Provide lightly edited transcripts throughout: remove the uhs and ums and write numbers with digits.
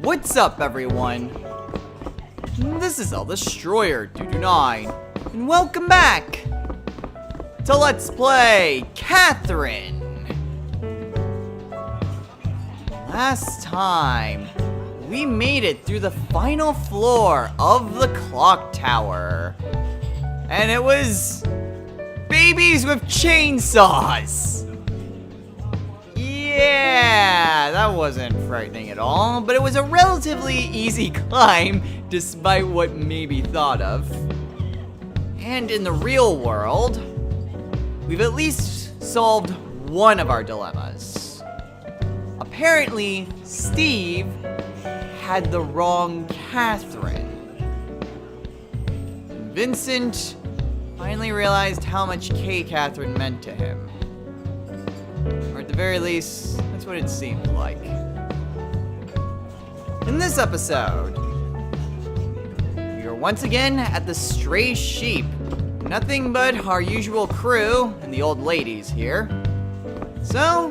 What's up, everyone? This is El Destroyer 229, and welcome back to Let's Play Catherine. Last time, we made it through the final floor of the clock tower, and it was babies with chainsaws. Yeah, that wasn't frightening at all, but it was a relatively easy climb despite what may be thought of. And in the real world, we've at least solved one of our dilemmas. Apparently, Steve had the wrong Catherine. Vincent finally realized how much K. Catherine meant to him. Or at the very least, that's what it seemed like. In this episode, we are once again at the Stray Sheep. Nothing but our usual crew and the old ladies here. So,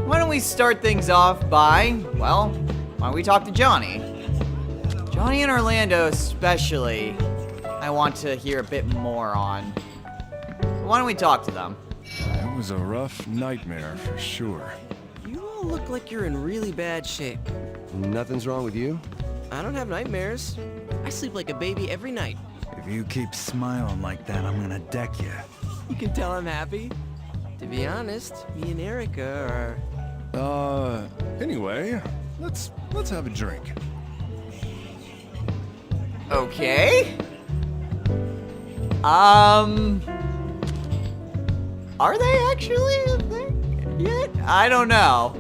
why don't we start things off by, well, why don't we talk to Johnny? Johnny and Orlando especially, I want to hear a bit more on. Why don't we talk to them? It was a rough nightmare for sure. You all look like you're in really bad shape. Nothing's wrong with you? I don't have nightmares. I sleep like a baby every night. If you keep smiling like that, I'm gonna deck you. You can tell I'm happy. To be honest, me and Erica are... Anyway, let's have a drink. Okay. Are they actually a thing yet? I don't know.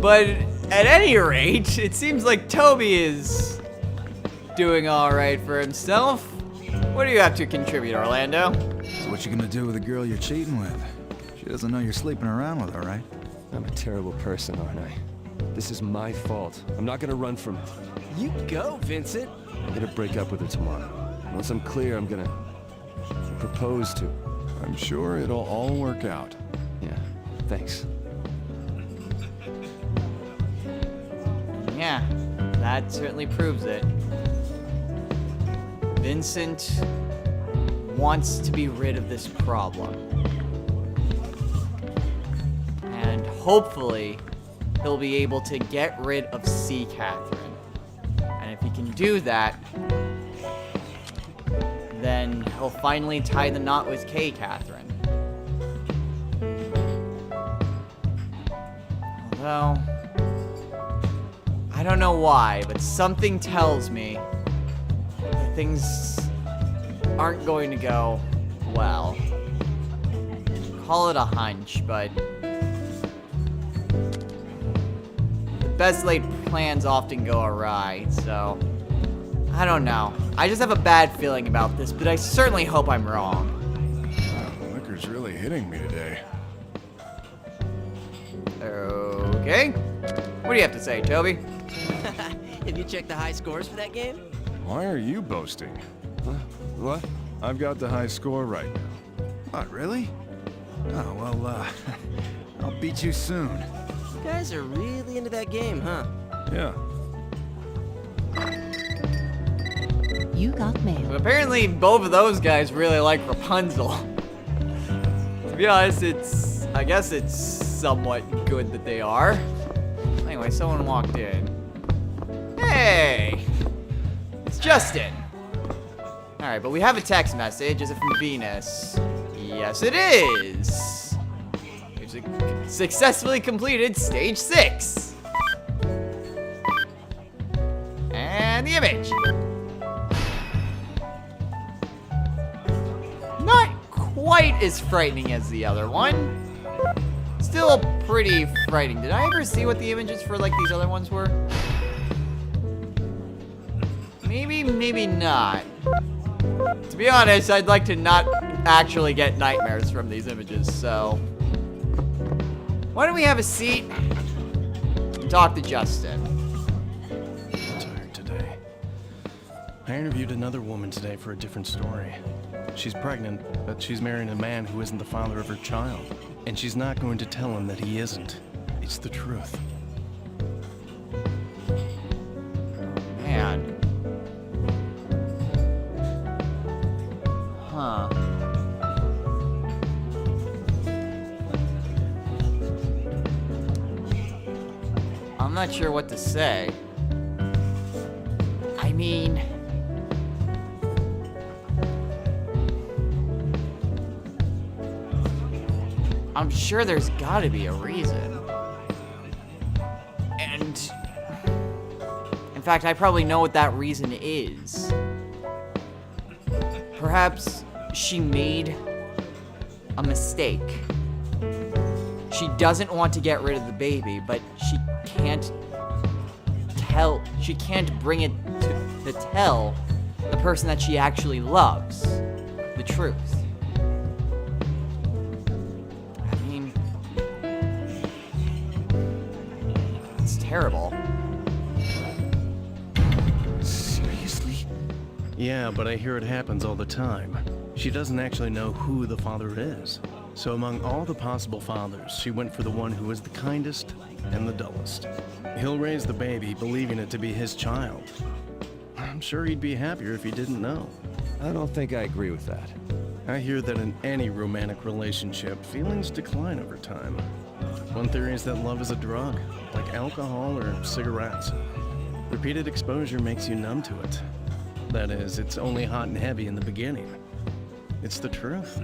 But at any rate, it seems like Toby is doing alright for himself. What do you have to contribute, Orlando? So what you gonna do with a girl you're cheating with? She doesn't know you're sleeping around with her, right? I'm a terrible person, aren't I? This is my fault. I'm not gonna run from it. You go, Vincent. I'm gonna break up with her tomorrow. Once I'm clear, I'm gonna propose to her. I'm sure it'll all work out. Yeah, thanks. Yeah, that certainly proves it. Vincent wants to be rid of this problem. And hopefully, he'll be able to get rid of C. Catherine. And if he can do that, then he'll finally tie the knot with K. Catherine. Although, I don't know why, but something tells me that things aren't going to go well. Call it a hunch, but the best laid plans often go awry, so I don't know. I just have a bad feeling about this, but I certainly hope I'm wrong. Wow, liquor's really hitting me today. Okay. What do you have to say, Toby? Have you checked the high scores for that game? Why are you boasting? What? I've got the high score right now. What, really? Oh, well, I'll beat you soon. You guys are really into that game, huh? Yeah. You got mail. Apparently, both of those guys really like Rapunzel. To be honest, I guess it's somewhat good that they are. Anyway, someone walked in. Hey! It's Justin. Alright, but we have a text message. Is it from Venus? Yes, it is. We've successfully completed stage 6. And the image. Not quite as frightening as the other one. Still pretty frightening. Did I ever see what the images for like these other ones were? Maybe, maybe not. To be honest, I'd like to not actually get nightmares from these images, so why don't we have a seat and talk to Justin? I'm tired today. I interviewed another woman today for a different story. She's pregnant, but she's marrying a man who isn't the father of her child. And she's not going to tell him that he isn't. It's the truth. not sure what to say. I mean... I'm sure there's gotta be a reason. And... in fact, I probably know what that reason is. Perhaps she made a mistake. She doesn't want to get rid of the baby, but she can't bring it to tell the person that she actually loves the truth. I mean, it's terrible. Seriously? Yeah, but I hear it happens all the time. She doesn't actually know who the father is. So among all the possible fathers, she went for the one who is the kindest and the dullest. He'll raise the baby, believing it to be his child. I'm sure he'd be happier if he didn't know. I don't think I agree with that. I hear that in any romantic relationship, feelings decline over time. One theory is that love is a drug, like alcohol or cigarettes. Repeated exposure makes you numb to it. That is, it's only hot and heavy in the beginning. It's the truth.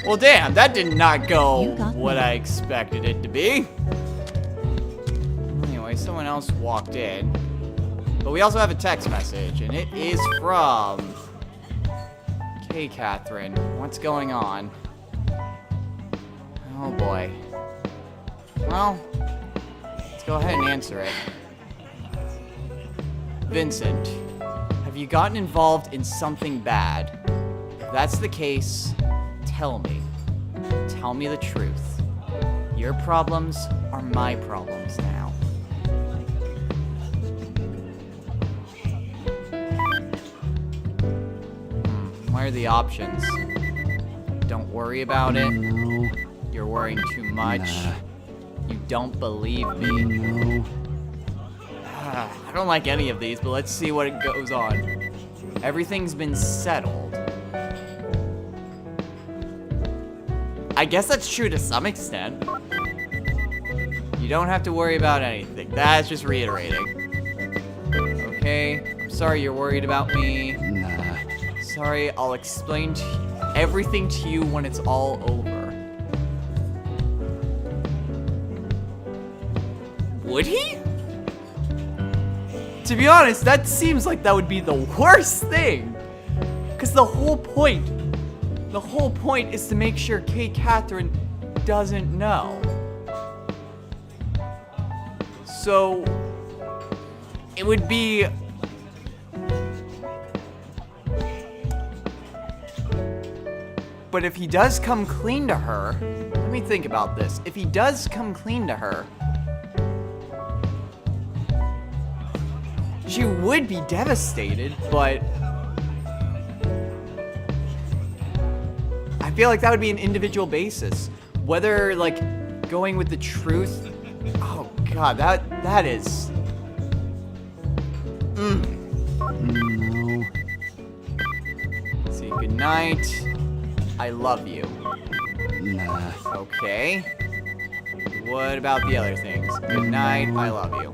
Well, damn, that did not go You got what me. I expected it to be. Anyway, someone else walked in. But we also have a text message, and it is from... Hey, Catherine, what's going on? Oh, boy. Well, let's go ahead and answer it. Vincent, have you gotten involved in something bad? If that's the case, tell me. Tell me the truth. Your problems are my problems now. What are the options? Don't worry about it. You're worrying too much. You don't believe me. I don't like any of these, but let's see what it goes on. Everything's been settled. I guess that's true to some extent. You don't have to worry about anything. That's just reiterating. Okay, I'm sorry you're worried about me. Nah. Sorry, I'll explain everything to you when it's all over. Would he? To be honest, that seems like that would be the worst thing. Because the whole point is to make sure Kate Catherine doesn't know. So, it would be... But if he does come clean to her, let me think about this. If he does come clean to her, she would be devastated, but I feel like that would be an individual basis. Whether, like, going with the truth, oh god, that is... Let's see, good night. I love you. Nah. Okay. What about the other things? Good night, I love you.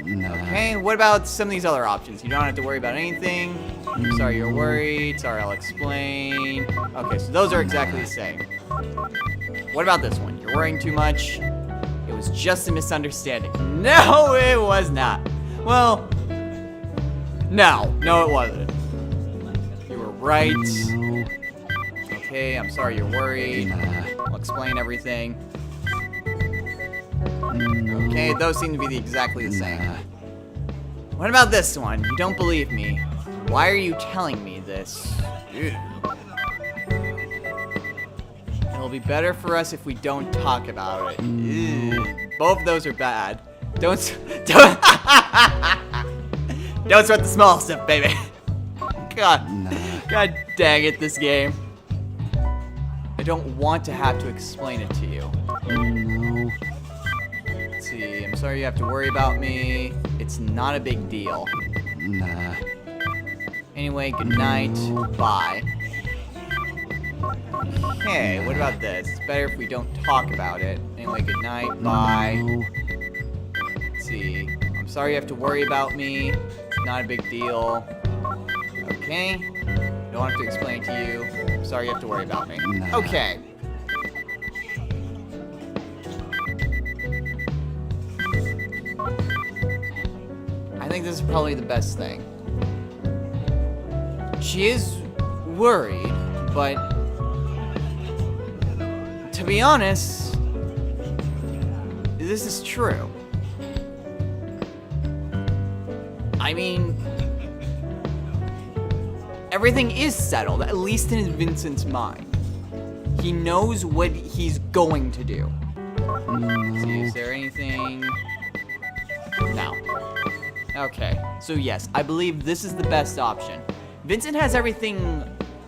Nah. Okay, what about some of these other options? You don't have to worry about anything. I'm sorry you're worried. Sorry, I'll explain. Okay, so those are exactly the same. What about this one? You're worrying too much. It was just a misunderstanding. No, it was not. Well, no, it wasn't. You were right. Okay, I'm sorry you're worried. I'll explain everything. Okay, those seem to be exactly the same. What about this one? You don't believe me. Why are you telling me this? Ew. It'll be better for us if we don't talk about it. Ew. Both of those are bad. Don't sweat the small stuff, baby. God dang it, this game. I don't want to have to explain it to you. Let's see, I'm sorry you have to worry about me. It's not a big deal. Nah. Anyway, good night. Bye. Okay, what about this? It's better if we don't talk about it. Anyway, good night. Bye. see. I'm sorry you have to worry about me. Not a big deal. Okay. Don't have to explain to you. I'm sorry you have to worry about me. Nah. Okay. I think this is probably the best thing. She is worried, but to be honest, this is true. I mean, everything is settled, at least in Vincent's mind. He knows what he's going to do. Let's see, is there anything? No. Okay, so yes, I believe this is the best option. Vincent has everything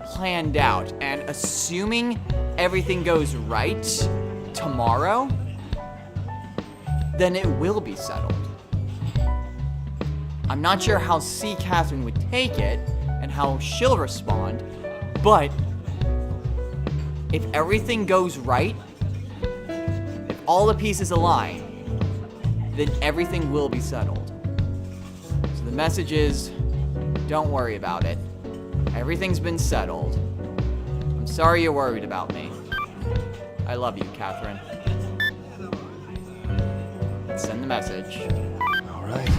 planned out, and assuming everything goes right tomorrow, then it will be settled. I'm not sure how C. Catherine would take it and how she'll respond, but if everything goes right, if all the pieces align, then everything will be settled. So the message is, don't worry about it. Everything's been settled. I'm sorry you're worried about me. I love you, Catherine. Let's send the message. All right.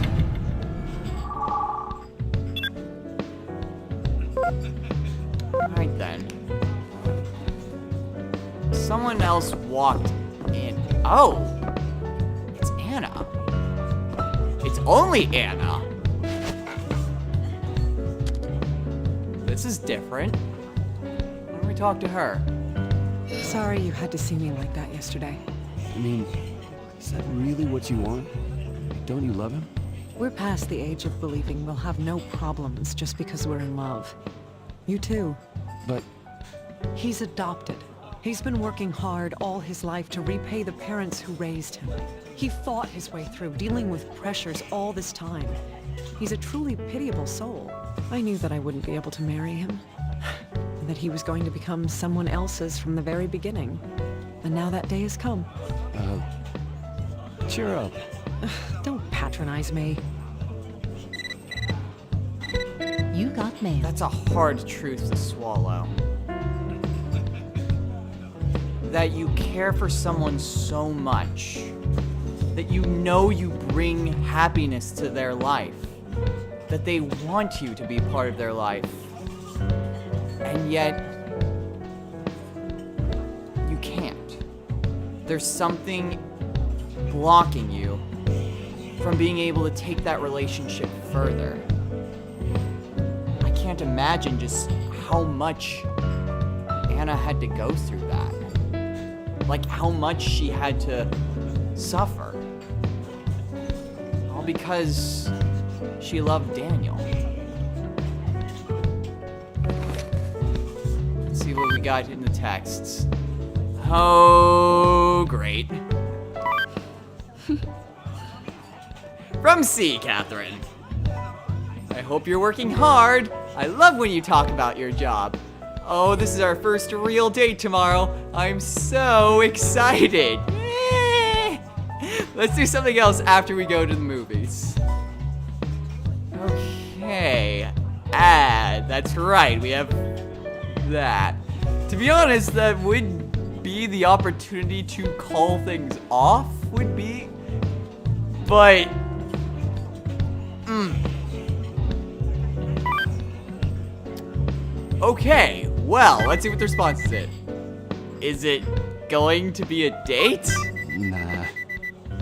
Alright then. Someone else walked in. Oh! It's Anna. It's only Anna. This is different. Why don't we talk to her? Sorry you had to see me like that yesterday. I mean, is that really what you want? Don't you love him? We're past the age of believing we'll have no problems just because we're in love. You too. But He's adopted. He's been working hard all his life to repay the parents who raised him. He fought his way through, dealing with pressures all this time. He's a truly pitiable soul. I knew that I wouldn't be able to marry him. And that he was going to become someone else's from the very beginning. And now that day has come. cheer up. Don't patronize me. You got mail. That's a hard truth to swallow. That you care for someone so much that you know you bring happiness to their life, that they want you to be part of their life, and yet you can't. There's something blocking you from being able to take that relationship further. I can't imagine just how much Anna had to go through that. Like how much she had to suffer. All because she loved Daniel. Let's see what we got in the texts. Oh, great. From C, Catherine. I hope you're working hard. I love when you talk about your job. Oh, this is our first real date tomorrow. I'm so excited. Let's do something else after we go to the movies. Okay. That's right. We have that. To be honest, that would be the opportunity to call things off, would be. But... Okay, well, let's see what the response is. Is it going to be a date? Nah.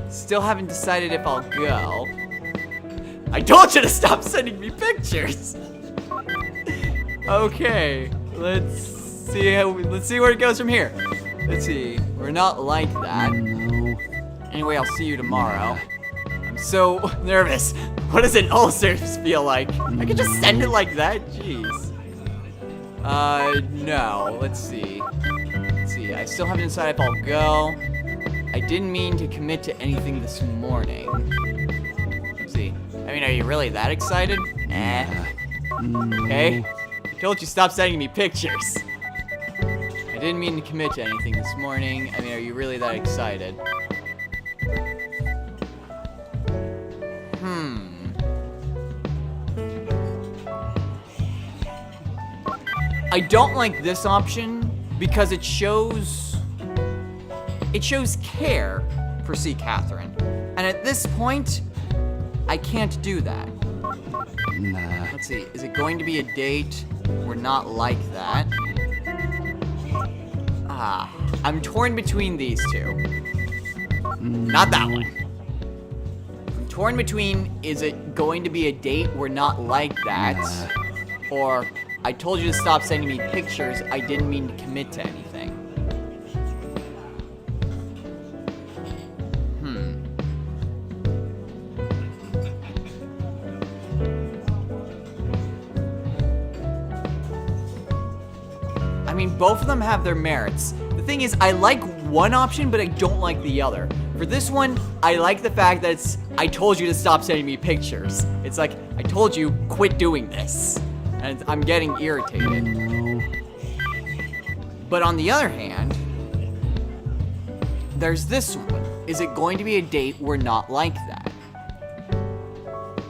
Still haven't decided if I'll go. I told you to stop sending me pictures. Okay, let's see where it goes from here. Let's see. We're not like that. No. Anyway, I'll see you tomorrow. I'm so nervous. What does an ulcer feel like? I could just send it like that? Jeez. No. Let's see. I still haven't decided if I'll go. I didn't mean to commit to anything this morning. Let's see. I mean, are you really that excited? Okay. I told you stop sending me pictures. I didn't mean to commit to anything this morning. I mean, are you really that excited? I don't like this option because it shows care for C. Catherine. And at this point, I can't do that. Nah. Let's see, is it going to be a date? We're not like that. I'm torn between these two. Not that one. I'm torn between, is it going to be a date? We're not like that. Or, I told you to stop sending me pictures. I didn't mean to commit to anything. I mean, both of them have their merits. The thing is, I like one option, but I don't like the other. For this one, I like the fact that it's, I told you to stop sending me pictures. It's like, I told you, quit doing this. And I'm getting irritated. But on the other hand, there's this one. Is it going to be a date we're not like that?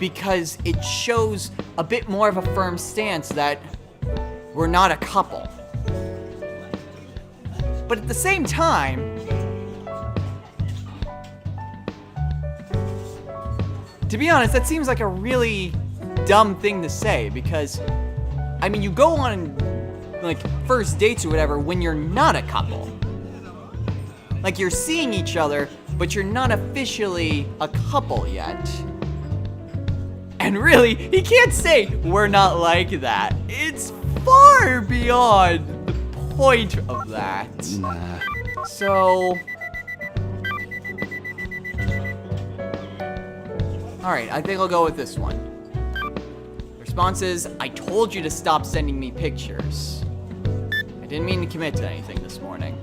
Because it shows a bit more of a firm stance that we're not a couple. But at the same time, to be honest, that seems like a really dumb thing to say because, I mean, you go on, like, first dates or whatever when you're not a couple. Like, you're seeing each other, but you're not officially a couple yet. And really, he can't say, we're not like that. It's far beyond the point of that. Nah. So... Alright, I think I'll go with this one. The response is, I told you to stop sending me pictures. I didn't mean to commit to anything this morning.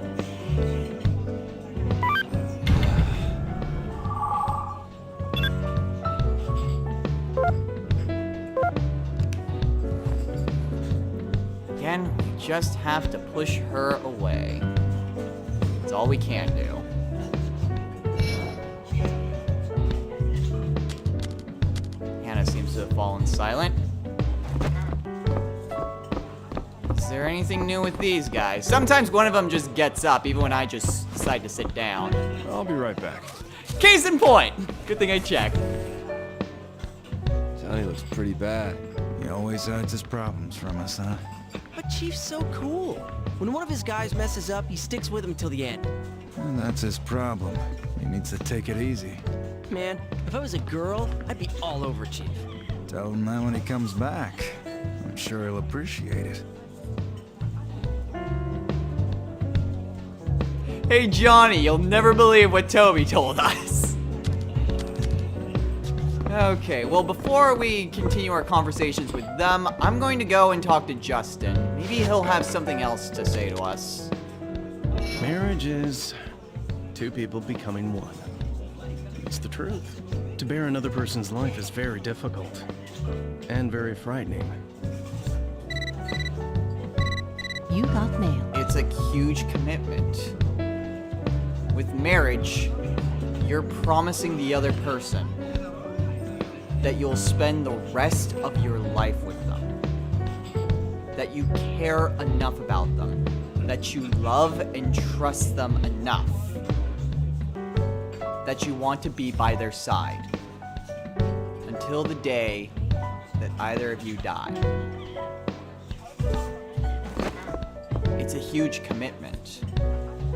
Again, we just have to push her away. That's all we can do. Hannah seems to have fallen silent. Is there anything new with these guys? Sometimes one of them just gets up, even when I just decide to sit down. I'll be right back. Case in point! Good thing I checked. Johnny looks pretty bad. He always hides his problems from us, huh? But Chief's so cool. When one of his guys messes up, he sticks with him till the end. And that's his problem. He needs to take it easy. Man, if I was a girl, I'd be all over Chief. Tell him that when he comes back. I'm sure he'll appreciate it. Hey Johnny, you'll never believe what Toby told us. Okay, well before we continue our conversations with them, I'm going to go and talk to Justin. Maybe he'll have something else to say to us. Marriage is two people becoming one. It's the truth. To bear another person's life is very difficult and very frightening. You got mail. It's a huge commitment. With marriage, you're promising the other person that you'll spend the rest of your life with them. That you care enough about them. That you love and trust them enough. That you want to be by their side. Until the day that either of you die. It's a huge commitment.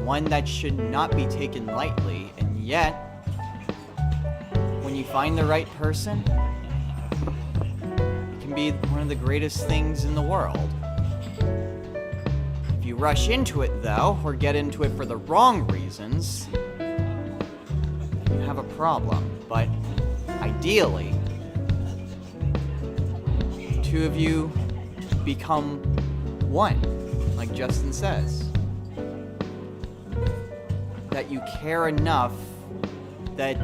One that should not be taken lightly, and yet, when you find the right person, it can be one of the greatest things in the world. If you rush into it, though, or get into it for the wrong reasons, you have a problem. But ideally, the two of you become one, like Justin says. That you care enough that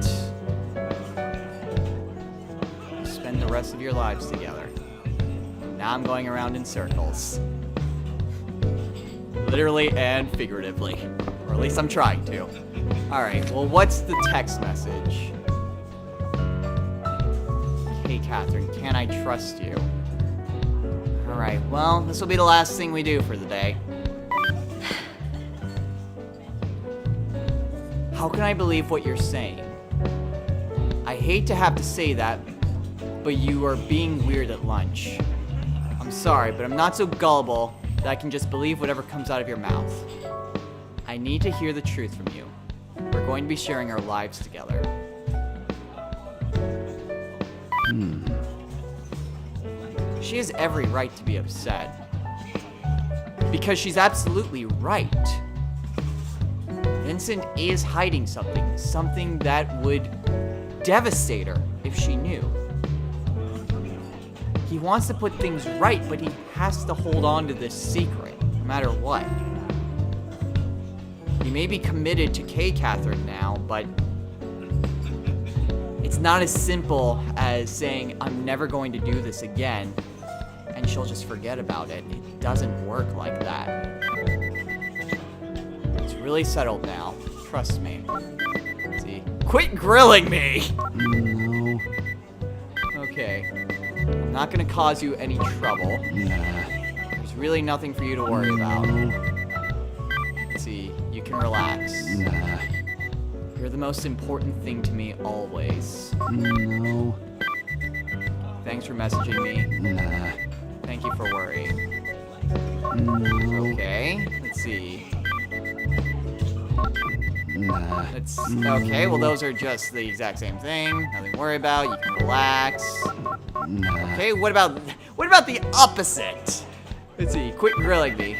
you spend the rest of your lives together. Now I'm going around in circles. Literally and figuratively. Or at least I'm trying to. Alright, well what's the text message? Hey Catherine, can I trust you? Alright, well, this will be the last thing we do for the day. How can I believe what you're saying? I hate to have to say that, but you are being weird at lunch. I'm sorry, but I'm not so gullible that I can just believe whatever comes out of your mouth. I need to hear the truth from you. We're going to be sharing our lives together. She has every right to be upset. Because she's absolutely right. Vincent is hiding something. Something that would devastate her if she knew. He wants to put things right, but he has to hold on to this secret, no matter what. He may be committed to Kay Catherine now, but it's not as simple as saying, I'm never going to do this again, and she'll just forget about it. It doesn't work like that. It's really settled now. Trust me. Let's see. Quit grilling me! No. Okay. I'm not gonna cause you any trouble. Nah. There's really nothing for you to worry about. Let's see. You can relax. Nah. You're the most important thing to me always. No. Thanks for messaging me. Nah. Thank you for worrying. No. Okay, let's see. Nah. Okay, well those are just the exact same thing. Nothing to worry about. You can relax. Nah. Okay, what about the opposite? Let's see. Quit grilling me.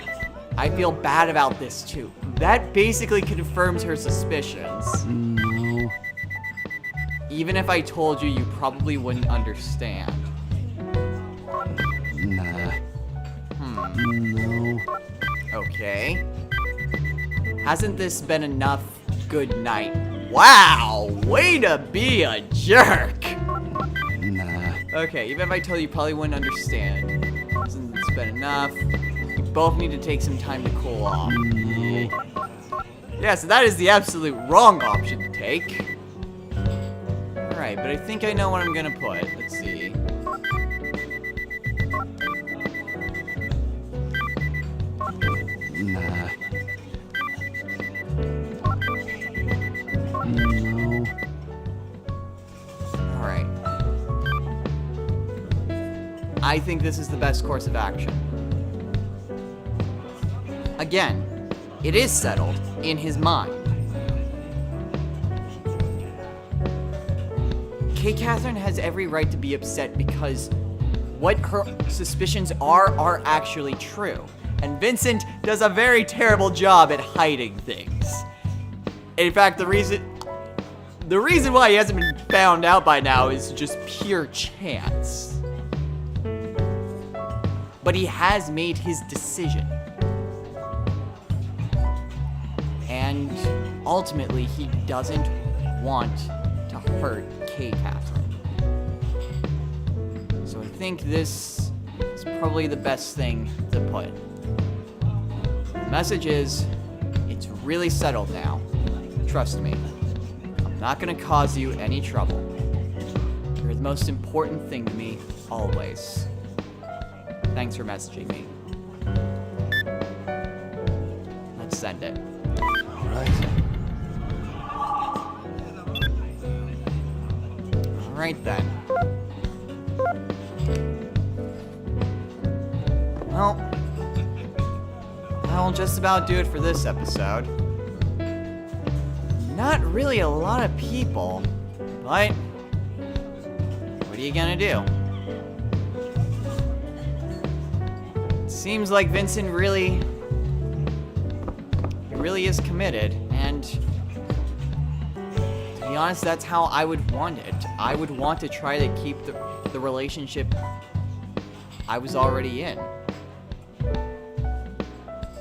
I feel bad about this too. That basically confirms her suspicions. No. Even if I told you, you probably wouldn't understand. Nah. No. Okay. Hasn't this been enough good night? Wow, way to be a jerk. Nah. Okay, even if I told you, you probably wouldn't understand. Hasn't this been enough? You both need to take some time to cool off. Yeah, so that is the absolute wrong option to take. Alright, but I think I know what I'm gonna put. Let's see. Nah. No. Alright. I think this is the best course of action. Again, it is settled in his mind. Kay Catherine has every right to be upset because what her suspicions are actually true. And Vincent does a very terrible job at hiding things. In fact, the reason why he hasn't been found out by now is just pure chance. But he has made his decision. And ultimately, he doesn't want to hurt Kay Catherine. So I think this is probably the best thing to put. The message is, it's really settled now. Trust me. I'm not gonna cause you any trouble. You're the most important thing to me, always. Thanks for messaging me. Let's send it. Alright. Alright then. Well, that'll just about do it for this episode. Not really a lot of people, but what are you gonna do? Seems like Vincent really is committed, and to be honest, that's how I would want it. I would want to try to keep the relationship I was already in.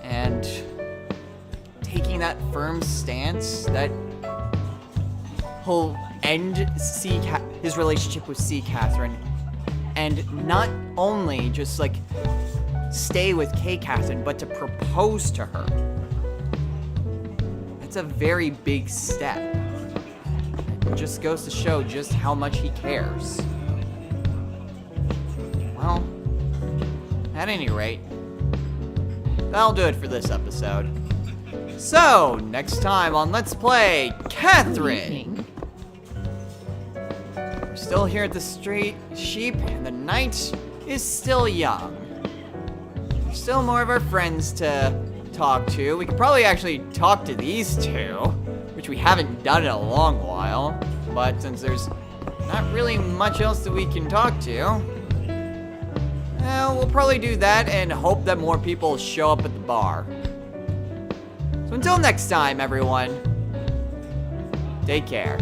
And taking that firm stance that he'll end his relationship with C. Catherine, and not only just like stay with Kay Catherine, but to propose to her. That's a very big step. It just goes to show just how much he cares. Well, At any rate, that'll do it for this episode. So, next time on Let's Play Catherine. Evening. We're still here at the street sheep, and the night is still young. There's still more of our friends to talk to. We could probably actually talk to these two, which we haven't done in a long while. But since there's not really much else that we can talk to, we'll probably do that and hope that more people show up at the bar. So until next time, everyone, take care.